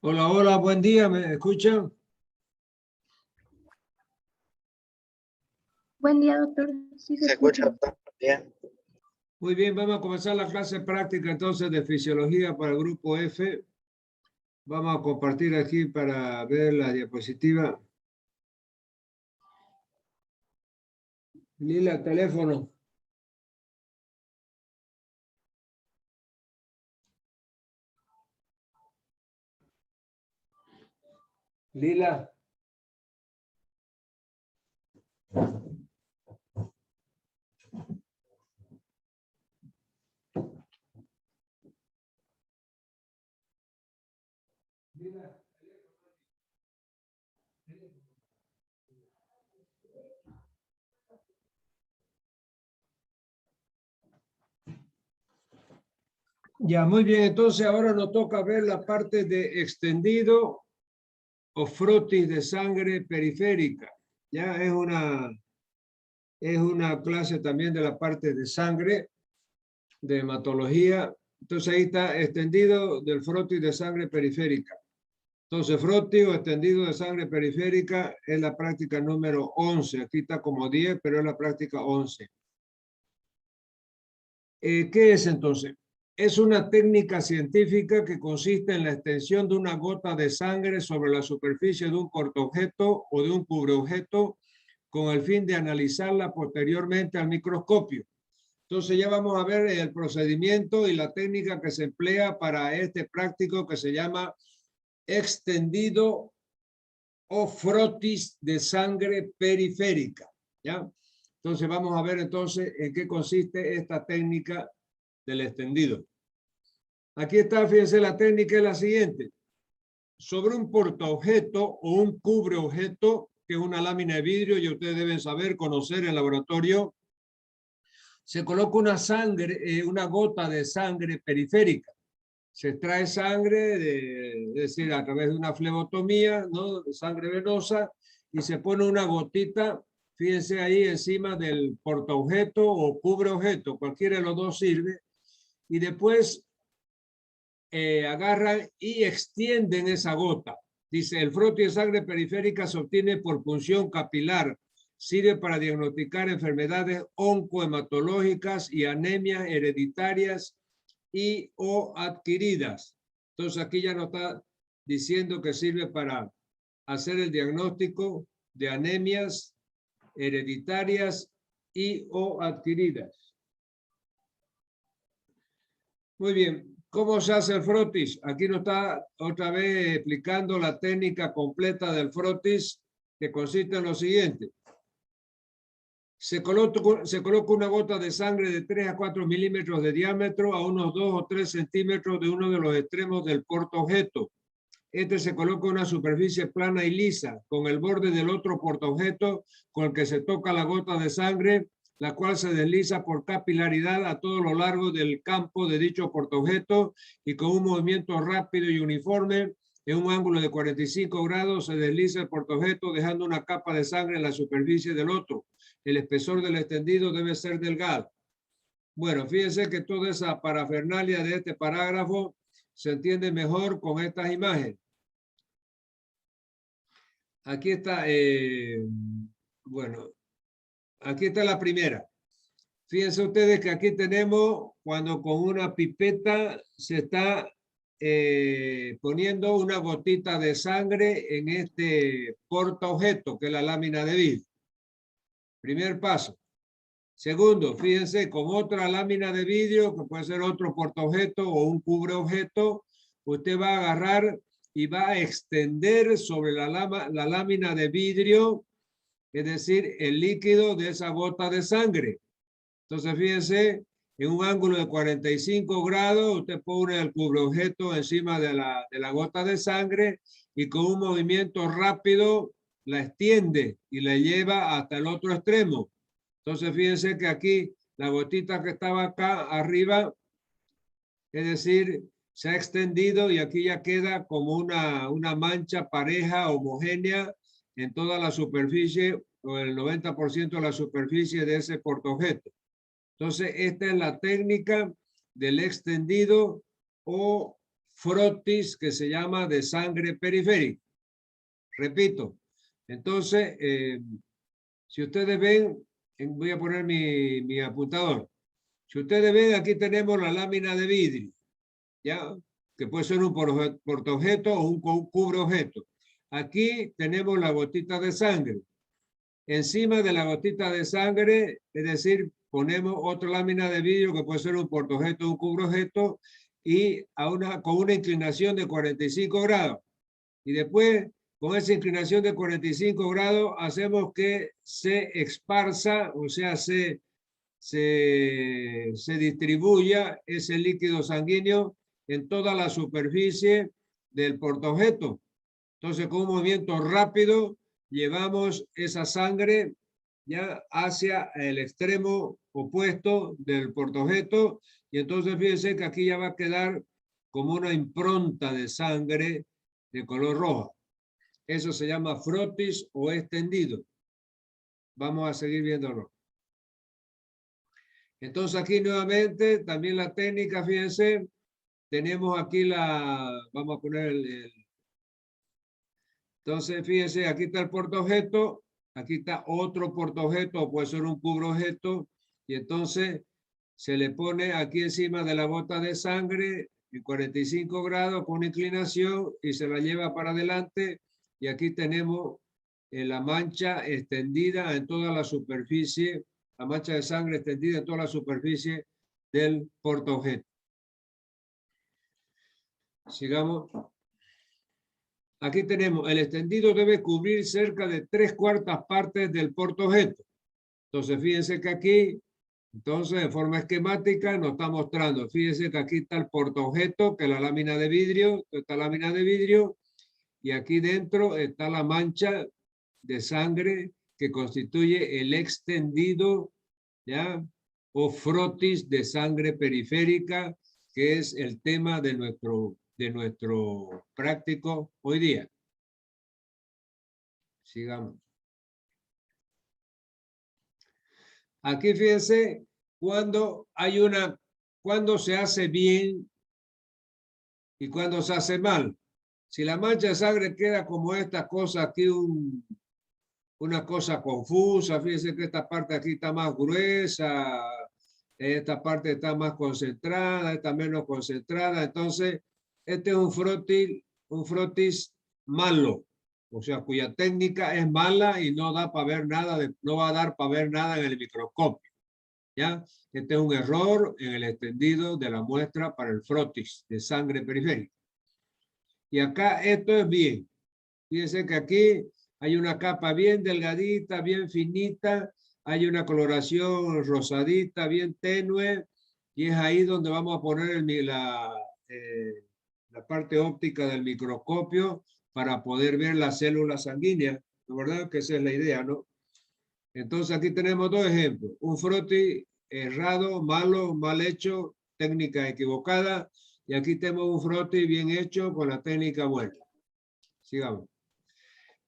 Hola, hola, buen día, ¿me escuchan? Buen día, doctor. Sí se Se escucha escucha. bastante bien. Muy bien, vamos a comenzar la clase práctica entonces de fisiología para el grupo F. Vamos a compartir aquí para ver la diapositiva. Lila, teléfono. Lila. Lila. Ya, muy bien, entonces ahora nos toca ver la parte de extendido o frotis de sangre periférica. Ya es una clase también de la parte de sangre, de hematología. Entonces ahí está extendido del frotis de sangre periférica. Entonces, frotis o extendido de sangre periférica es la práctica número 11. Aquí está como 10, pero es la práctica 11. ¿Qué es entonces? Es una técnica científica que consiste en la extensión de una gota de sangre sobre la superficie de un portaobjeto o de un cubreobjeto con el fin de analizarla posteriormente al microscopio. Entonces ya vamos a ver el procedimiento y la técnica que se emplea para este práctico que se llama extendido o frotis de sangre periférica. ¿Ya? Entonces vamos a ver entonces en qué consiste esta técnica del extendido. Aquí está, fíjense, la técnica es la siguiente. Sobre un portaobjeto o un cubreobjeto, que es una lámina de vidrio, y ustedes deben saber, conocer en el laboratorio, se coloca una gota de sangre periférica. Se extrae sangre, es decir, a través de una flebotomía, ¿no? De sangre venosa, y se pone una gotita, fíjense ahí, encima del portaobjeto o cubreobjeto, cualquiera de los dos sirve, y después agarran y extienden esa gota. Dice, el frotis de sangre periférica se obtiene por punción capilar. Sirve para diagnosticar enfermedades oncohematológicas y anemias hereditarias y o adquiridas. Entonces aquí ya nos está diciendo que sirve para hacer el diagnóstico de anemias hereditarias y o adquiridas. Muy bien. ¿Cómo se hace el frotis? Aquí nos está otra vez explicando la técnica completa del frotis, que consiste en lo siguiente. Se coloca una gota de sangre de 3 a 4 milímetros de diámetro a unos 2 o 3 centímetros de uno de los extremos del portaobjeto. Este se coloca en una superficie plana y lisa, con el borde del otro portaobjeto con el que se toca la gota de sangre, la cual se desliza por capilaridad a todo lo largo del campo de dicho portaobjeto y con un movimiento rápido y uniforme, en un ángulo de 45 grados, se desliza el portaobjeto dejando una capa de sangre en la superficie del otro. El espesor del extendido debe ser delgado. Bueno, fíjense que toda esa parafernalia de este parágrafo se entiende mejor con estas imágenes. Aquí está, bueno, aquí está la primera. Fíjense ustedes que aquí tenemos cuando con una pipeta se está poniendo una gotita de sangre en este portaobjeto, que es la lámina de vidrio. Primer paso. Segundo, fíjense, con otra lámina de vidrio, que puede ser otro portaobjeto o un cubreobjeto, usted va a agarrar y va a extender sobre la lámina de vidrio, es decir, el líquido de esa gota de sangre. Entonces, fíjense, en un ángulo de 45 grados, usted pone el cubreobjeto encima de la gota de sangre y con un movimiento rápido la extiende y la lleva hasta el otro extremo. Entonces, fíjense que aquí la gotita que estaba acá arriba, es decir, se ha extendido y aquí ya queda como una mancha pareja, homogénea en toda la superficie o el 90% de la superficie de ese portaobjeto. Entonces, esta es la técnica del extendido o frotis que se llama de sangre periférica. Repito, entonces, si ustedes ven, voy a poner mi apuntador. Si ustedes ven, aquí tenemos la lámina de vidrio, ¿ya? Que puede ser un portaobjeto o un cubreobjeto. Aquí tenemos la gotita de sangre. Encima de la gotita de sangre, es decir, ponemos otra lámina de vidrio que puede ser un portaobjeto o un cubreobjeto y con una inclinación de 45 grados. Y después, con esa inclinación de 45 grados, hacemos que se esparza, o sea, se distribuya ese líquido sanguíneo en toda la superficie del portaobjeto. Entonces, con un movimiento rápido, llevamos esa sangre ya hacia el extremo opuesto del portaobjeto y entonces fíjense que aquí ya va a quedar como una impronta de sangre de color rojo. Eso se llama frotis o extendido. Vamos a seguir viéndolo. Entonces aquí nuevamente también la técnica, fíjense, tenemos aquí vamos a poner entonces fíjense, aquí está el portaobjeto, aquí está otro portaobjeto, puede ser un cubreobjeto, y entonces se le pone aquí encima de la gota de sangre en 45 grados con inclinación y se la lleva para adelante, y aquí tenemos la mancha extendida en toda la superficie, la mancha de sangre extendida en toda la superficie del portaobjeto. Sigamos. Aquí tenemos, el extendido debe cubrir cerca de 3/4 partes del portaobjeto. Entonces, fíjense que aquí, entonces, de forma esquemática, nos está mostrando. Fíjense que aquí está el portaobjeto, que es la lámina de vidrio, esta lámina de vidrio, y aquí dentro está la mancha de sangre que constituye el extendido, ¿ya? O frotis de sangre periférica, que es el tema de nuestro práctico hoy día. Sigamos. Aquí fíjense cuando se hace bien y cuando se hace mal. Si la mancha de sangre queda como esta cosa aquí, una cosa confusa, fíjense que esta parte aquí está más gruesa, esta parte está más concentrada, esta menos concentrada, entonces este es un frotis malo, o sea, cuya técnica es mala y no da para ver nada, no va a dar para ver nada en el microscopio, ¿ya? Este es un error en el extendido de la muestra para el frotis de sangre periférica. Y acá esto es bien. Fíjense que aquí hay una capa bien delgadita, bien finita, hay una coloración rosadita, bien tenue, y es ahí donde vamos a poner la parte óptica del microscopio para poder ver las células sanguíneas, ¿no? ¿Verdad? Que esa es la idea, ¿no? Entonces aquí tenemos dos ejemplos, un frotis errado, malo, mal hecho, técnica equivocada, y aquí tenemos un frotis bien hecho con la técnica buena. Sigamos.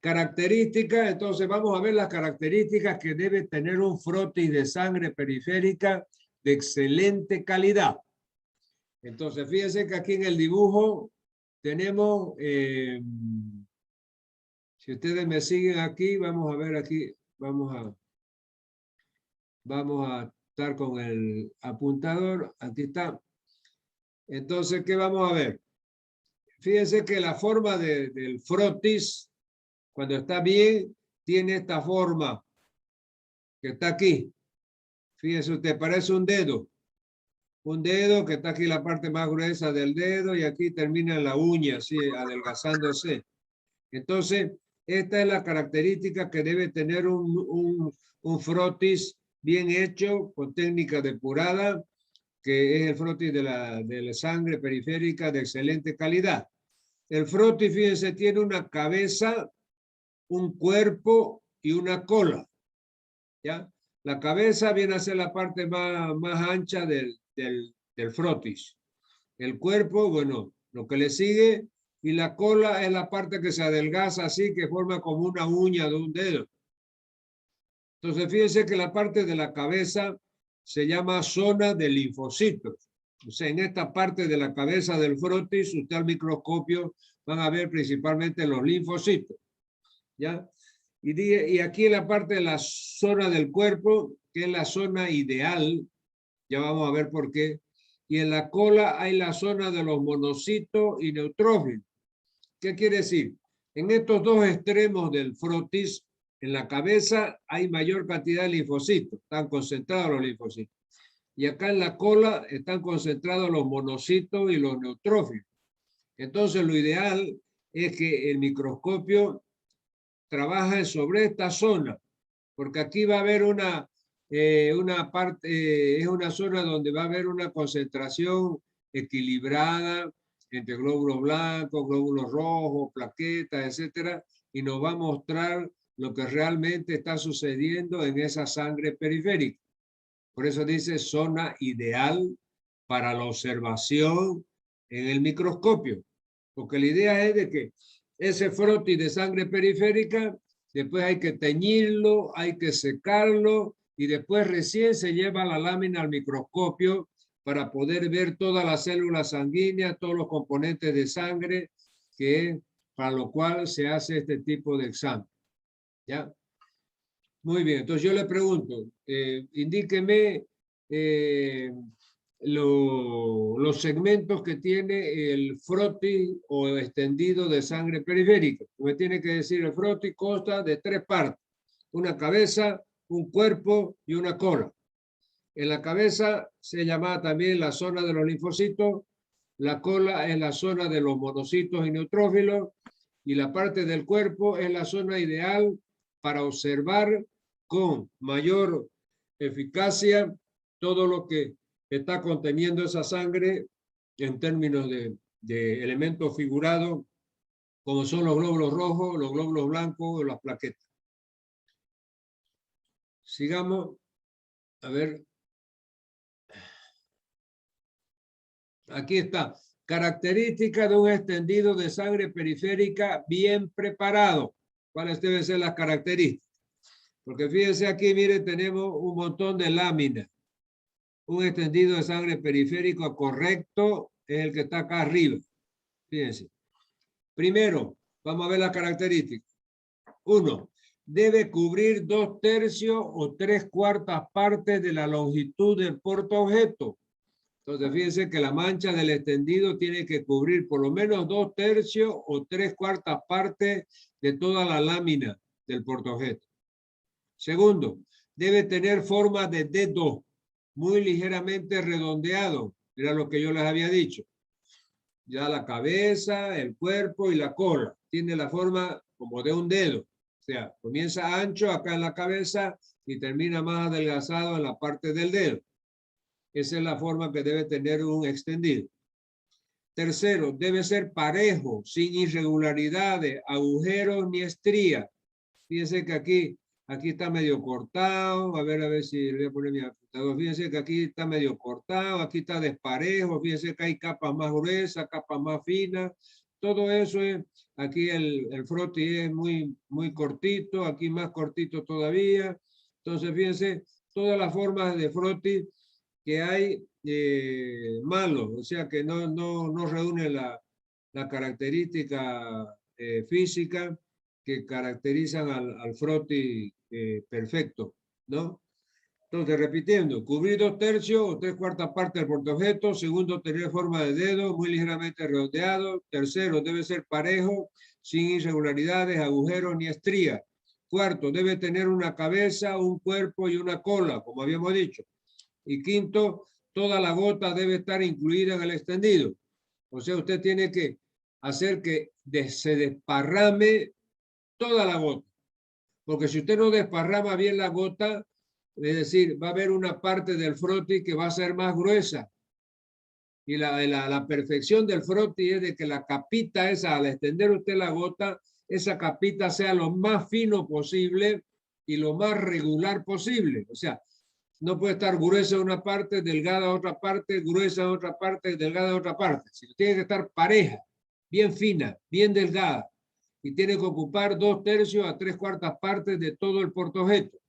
Características, entonces vamos a ver las características que debe tener un frotis de sangre periférica de excelente calidad. Entonces, fíjense que aquí en el dibujo tenemos, si ustedes me siguen aquí, vamos a ver aquí, vamos a estar con el apuntador, aquí está. Entonces, ¿qué vamos a ver? Fíjense que la forma del frotis, cuando está bien, tiene esta forma que está aquí. Fíjense usted, parece un dedo. Un dedo que está aquí la parte más gruesa del dedo y aquí termina la uña, así, adelgazándose. Entonces, esta es la característica que debe tener un frotis bien hecho, con técnica depurada, que es el frotis de la sangre periférica de excelente calidad. El frotis, fíjense, tiene una cabeza, un cuerpo y una cola, ¿ya? La cabeza viene a ser la parte más ancha del frotis. El cuerpo, bueno, lo que le sigue, y la cola es la parte que se adelgaza así, que forma como una uña de un dedo. Entonces, fíjense que la parte de la cabeza se llama zona de linfocitos. O sea, en esta parte de la cabeza del frotis, usted al microscopio van a ver principalmente los linfocitos, ¿ya? Y aquí en la parte de la zona del cuerpo, que es la zona ideal, ya vamos a ver por qué, y en la cola hay la zona de los monocitos y neutrófilos. ¿Qué quiere decir? En estos dos extremos del frotis, en la cabeza hay mayor cantidad de linfocitos, están concentrados los linfocitos. Y acá en la cola están concentrados los monocitos y los neutrófilos. Entonces lo ideal es que el microscopio trabaje sobre esta zona, porque aquí va a haber una parte, es una zona donde va a haber una concentración equilibrada entre glóbulos blancos, glóbulos rojos, plaquetas, etcétera, y nos va a mostrar lo que realmente está sucediendo en esa sangre periférica. Por eso dice zona ideal para la observación en el microscopio, porque la idea es de que ese frotis de sangre periférica, después hay que teñirlo, hay que secarlo, y después recién se lleva la lámina al microscopio para poder ver todas las células sanguíneas, todos los componentes de sangre, para lo cual se hace este tipo de examen. ¿Ya? Muy bien, entonces yo le pregunto, indíqueme los segmentos que tiene el frotis o extendido de sangre periférica. Me tiene que decir, el frotis consta de 3 partes, una cabeza, un cuerpo y una cola. En la cabeza se llama también la zona de los linfocitos, la cola es la zona de los monocitos y neutrófilos, y la parte del cuerpo es la zona ideal para observar con mayor eficacia todo lo que está conteniendo esa sangre en términos de elementos figurados, como son los glóbulos rojos, los glóbulos blancos o las plaquetas. Sigamos. A ver. Aquí está. Característica de un extendido de sangre periférica bien preparado. ¿Cuáles deben ser las características? Porque fíjense aquí, miren, tenemos un montón de láminas. Un extendido de sangre periférico correcto es el que está acá arriba. Fíjense. Primero, vamos a ver las características. 1. Debe cubrir 2/3 o 3/4 partes de la longitud del portaobjeto. Entonces, fíjense que la mancha del extendido tiene que cubrir por lo menos 2/3 o 3/4 partes de toda la lámina del portaobjeto. Segundo, debe tener forma de dedo, muy ligeramente redondeado. Era lo que yo les había dicho. Ya la cabeza, el cuerpo y la cola. Tiene la forma como de un dedo. O sea, comienza ancho acá en la cabeza y termina más adelgazado en la parte del dedo. Esa es la forma que debe tener un extendido. Tercero, debe ser parejo, sin irregularidades, agujeros ni estrías. Fíjense que aquí está medio cortado. A ver si le voy a poner mi ajustador. Fíjense que aquí está medio cortado, aquí está desparejo. Fíjense que hay capas más gruesas, capas más finas. Todo eso es, aquí el frotis es muy cortito, aquí más cortito todavía. Entonces, fíjense, todas las formas de frotis que hay malos, o sea que no reúne la característica física que caracterizan al frotis perfecto, ¿no? Entonces, repitiendo, cubrir 2/3 o 3/4 partes del portaobjeto. Segundo, tener forma de dedo, muy ligeramente redondeado. Tercero, debe ser parejo, sin irregularidades, agujeros ni estrías. Cuarto, debe tener una cabeza, un cuerpo y una cola, como habíamos dicho. Y quinto, toda la gota debe estar incluida en el extendido. O sea, usted tiene que hacer que se desparrame toda la gota. Porque si usted no desparrama bien la gota, es decir, va a haber una parte del frotis que va a ser más gruesa. Y la perfección del frotis es de que la capita esa, al extender usted la gota, esa capita sea lo más fino posible y lo más regular posible. O sea, no puede estar gruesa en una parte, delgada en otra parte, gruesa en otra parte, delgada en otra parte. Sino tiene que estar pareja, bien fina, bien delgada. Y tiene que ocupar 2/3 a 3/4 partes de todo el portaobjeto.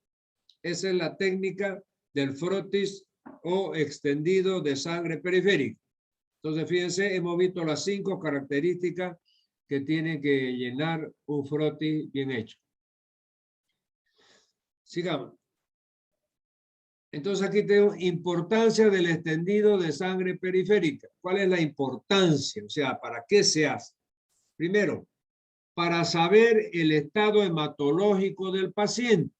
Esa es la técnica del frotis o extendido de sangre periférica. Entonces, fíjense, hemos visto las 5 características que tiene que llenar un frotis bien hecho. Sigamos. Entonces aquí tengo importancia del extendido de sangre periférica. ¿Cuál es la importancia? O sea, ¿para qué se hace? Primero, para saber el estado hematológico del paciente.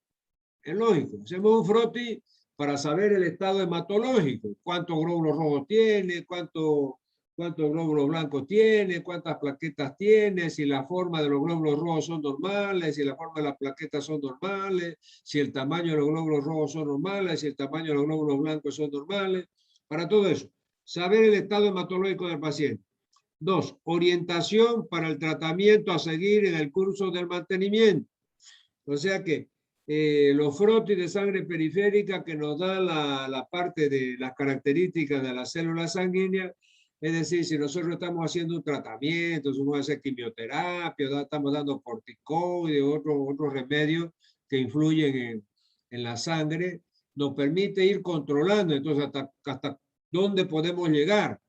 Es lógico. Hacemos un frotis para saber el estado hematológico. Cuántos glóbulos rojos tiene, cuántos glóbulos blancos tiene, cuántas plaquetas tiene, si la forma de los glóbulos rojos son normales, si la forma de las plaquetas son normales, si el tamaño de los glóbulos rojos son normales, si el tamaño de los glóbulos blancos son normales. Para todo eso, saber el estado hematológico del paciente. 2, orientación para el tratamiento a seguir en el curso del mantenimiento. O sea que los frotis de sangre periférica que nos da la parte de las características de las células sanguíneas, es decir, si nosotros estamos haciendo un tratamiento, si vamos a hacer quimioterapia, estamos dando corticoides, otros remedios que influyen en la sangre, nos permite ir controlando entonces hasta dónde podemos llegar.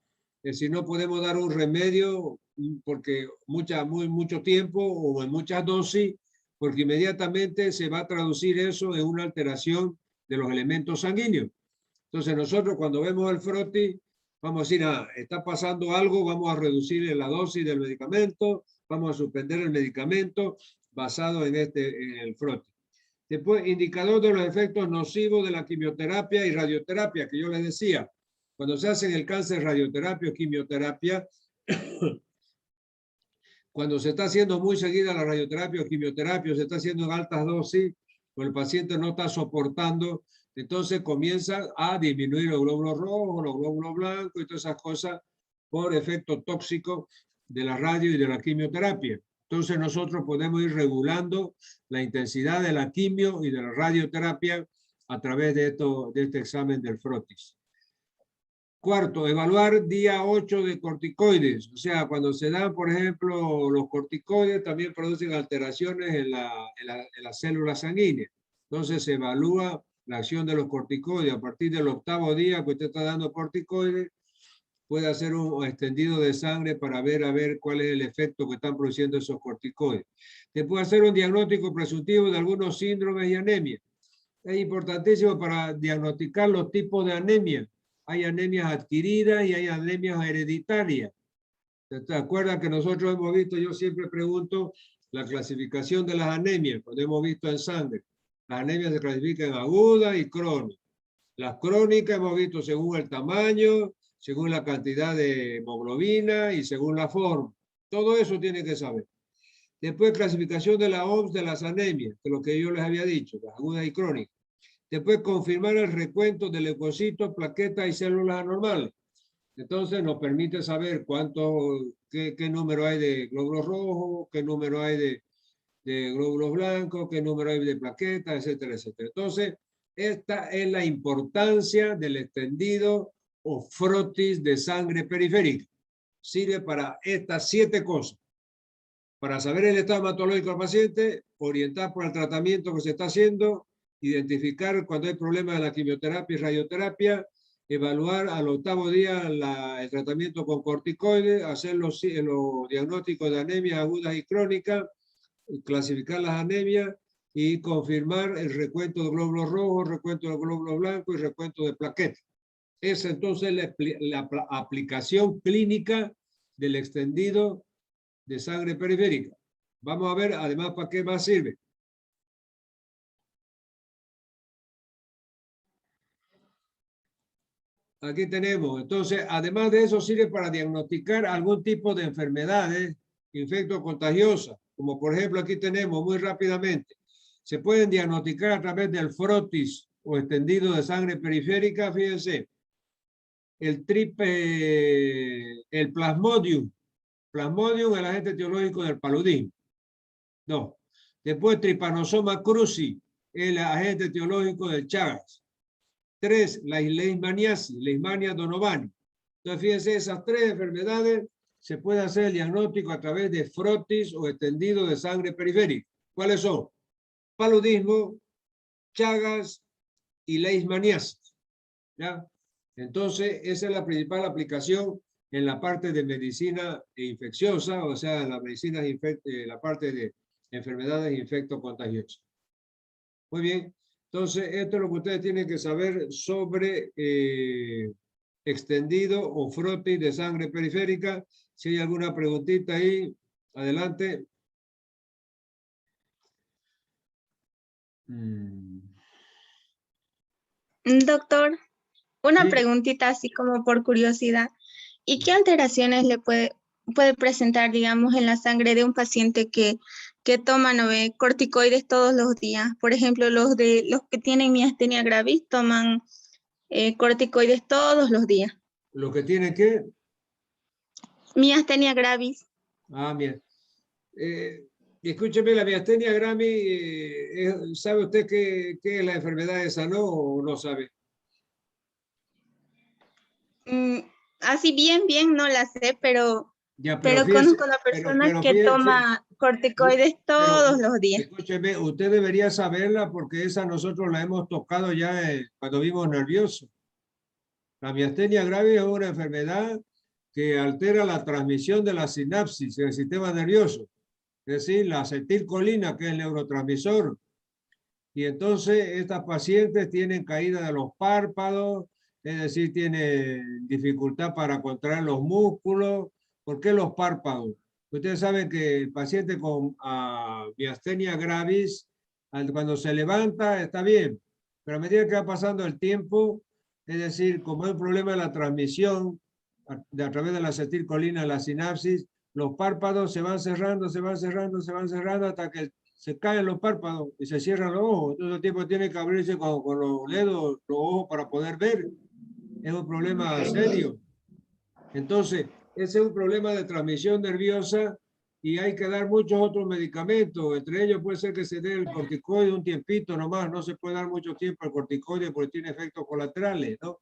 Es decir, no podemos dar un remedio porque mucho tiempo o en muchas dosis, porque inmediatamente se va a traducir eso en una alteración de los elementos sanguíneos. Entonces nosotros cuando vemos el frotis, vamos a decir, está pasando algo, vamos a reducir la dosis del medicamento, vamos a suspender el medicamento basado en el frotis. Después, indicador de los efectos nocivos de la quimioterapia y radioterapia, que yo les decía, cuando se hace en el cáncer radioterapia o quimioterapia, cuando se está haciendo muy seguida la radioterapia o quimioterapia, o se está haciendo en altas dosis, pues el paciente no está soportando, entonces comienza a disminuir los glóbulos rojos, los glóbulos blancos y todas esas cosas por efecto tóxico de la radio y de la quimioterapia. Entonces nosotros podemos ir regulando la intensidad de la quimio y de la radioterapia a través de este examen del frotis. Cuarto, evaluar día 8 de corticoides. O sea, cuando se dan, por ejemplo, los corticoides también producen alteraciones en las células sanguíneas. Entonces se evalúa la acción de los corticoides. A partir del 8º día que usted está dando corticoides, puede hacer un extendido de sangre para ver cuál es el efecto que están produciendo esos corticoides. Se puede hacer un diagnóstico presuntivo de algunos síndromes y anemia. Es importantísimo para diagnosticar los tipos de anemia. Hay anemias adquiridas y hay anemias hereditarias. ¿Te acuerdas que nosotros hemos visto, yo siempre pregunto, la clasificación de las anemias, cuando hemos visto en sangre? Las anemias se clasifican en agudas y crónicas. Las crónicas hemos visto según el tamaño, según la cantidad de hemoglobina y según la forma. Todo eso tiene que saber. Después, clasificación de la OMS de las anemias, que es lo que yo les había dicho, las agudas y crónicas. Después, confirmar el recuento de leucocitos, plaquetas y células anormales. Entonces, nos permite saber qué número hay de glóbulos rojos, qué número hay de glóbulos blancos, qué número hay de plaquetas, etcétera, etcétera. Entonces, esta es la importancia del extendido o frotis de sangre periférica. Sirve para estas 7 cosas. Para saber el estado hematológico del paciente, orientar por el tratamiento que se está haciendo, identificar cuando hay problemas de la quimioterapia y radioterapia, evaluar al 8º día el tratamiento con corticoides, hacer los diagnósticos de anemia agudas y crónicas, clasificar las anemias y confirmar el recuento de glóbulos rojos, recuento de glóbulos blancos y recuento de plaquetas. Es entonces la aplicación clínica del extendido de sangre periférica. Vamos a ver además para qué más sirve. Aquí tenemos, entonces, además de eso sirve para diagnosticar algún tipo de enfermedades infectocontagiosas, como por ejemplo aquí tenemos muy rápidamente, se pueden diagnosticar a través del frotis o extendido de sangre periférica, fíjense, el plasmodium. Plasmodium es el agente etiológico del paludismo. 2. Después Trypanosoma cruzi, el agente etiológico del Chagas. 3. La leishmaniasis, Leishmania donovani. Entonces, fíjense, esas 3 enfermedades se puede hacer el diagnóstico a través de frotis o extendido de sangre periférica. ¿Cuáles son? Paludismo, Chagas y leishmaniasis. ¿Ya? Entonces, esa es la principal aplicación en la parte de medicina infecciosa, o sea, en la medicina, la parte de enfermedades infectocontagiosas. Muy bien, entonces esto es lo que ustedes tienen que saber sobre extendido o frotis de sangre periférica. Si hay alguna preguntita ahí, adelante. Doctor, una Sí. preguntita así como por curiosidad. ¿Y qué alteraciones le puede presentar, digamos, en la sangre de un paciente que toma corticoides todos los días? Por ejemplo, los que tienen miastenia gravis toman corticoides todos los días. ¿Lo que tiene que? Miastenia gravis. Ah, bien. Escúcheme, la miastenia gravis, ¿sabe usted qué es la enfermedad esa, no? ¿O no sabe? Así bien no la sé, pero Ya, conozco a una persona pero que fíjese, toma corticoides todos los días. escúcheme, usted debería saberla porque esa nosotros la hemos tocado ya cuando vimos nervioso. La miastenia gravis es una enfermedad que altera la transmisión de la sinapsis en el sistema nervioso, es decir, la acetilcolina, que es el neurotransmisor. Y entonces estas pacientes tienen caída de los párpados, es decir, tienen dificultad para contraer los músculos. ¿Por qué los párpados? Ustedes saben que el paciente con miastenia gravis, cuando se levanta está bien, pero a medida que va pasando el tiempo, es decir, como hay un problema de la transmisión a través de la acetilcolina en la sinapsis, los párpados se van cerrando hasta que se caen los párpados y se cierran los ojos. Todo el tiempo tiene que abrirse con los dedos, los ojos para poder ver. Es un problema serio. Entonces, ese es un problema de transmisión nerviosa y hay que dar muchos otros medicamentos. Entre ellos puede ser que se dé el corticoide un tiempito nomás. No se puede dar mucho tiempo el corticoide porque tiene efectos colaterales, ¿no?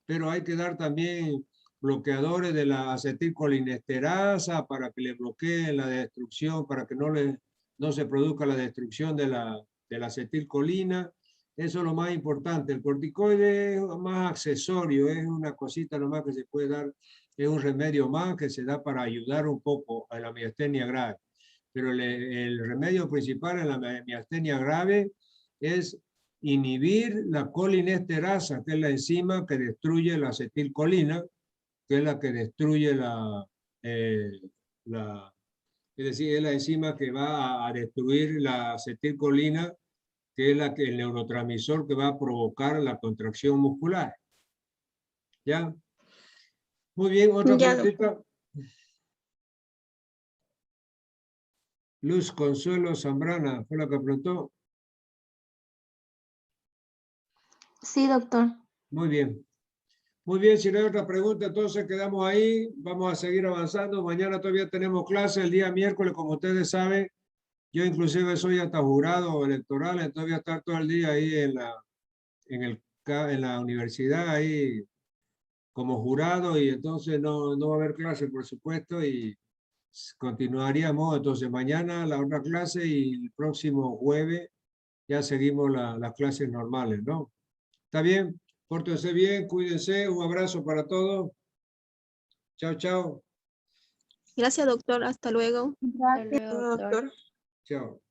Pero hay que dar también bloqueadores de la acetilcolinesterasa para que le bloqueen la destrucción, para que no se produzca la destrucción de la acetilcolina. Eso es lo más importante. El corticoide es más accesorio, es una cosita nomás que se puede dar, es un remedio más que se da para ayudar un poco a la miastenia grave. Pero el remedio principal en la miastenia grave es inhibir la colinesterasa, que es la enzima que destruye la acetilcolina, que es la que destruye es decir, es la enzima que va a destruir la acetilcolina, que es el neurotransmisor que va a provocar la contracción muscular. ¿Ya? Muy bien, otra preguntita. Luz Consuelo Zambrana, fue la que preguntó. Sí, doctor. Muy bien. Muy bien, si no hay otra pregunta, entonces quedamos ahí. Vamos a seguir avanzando. Mañana todavía tenemos clase el día miércoles, como ustedes saben. Yo inclusive soy hasta jurado electoral, entonces voy a estar todo el día ahí en la universidad, ahí como jurado, y entonces no va a haber clase, por supuesto, y continuaríamos. Entonces mañana la otra clase y el próximo jueves ya seguimos las clases normales, ¿no? ¿Está bien? Pórtense bien, cuídense, un abrazo para todos. Chao, chao. Gracias, doctor. Hasta luego. Gracias, doctor. Chao.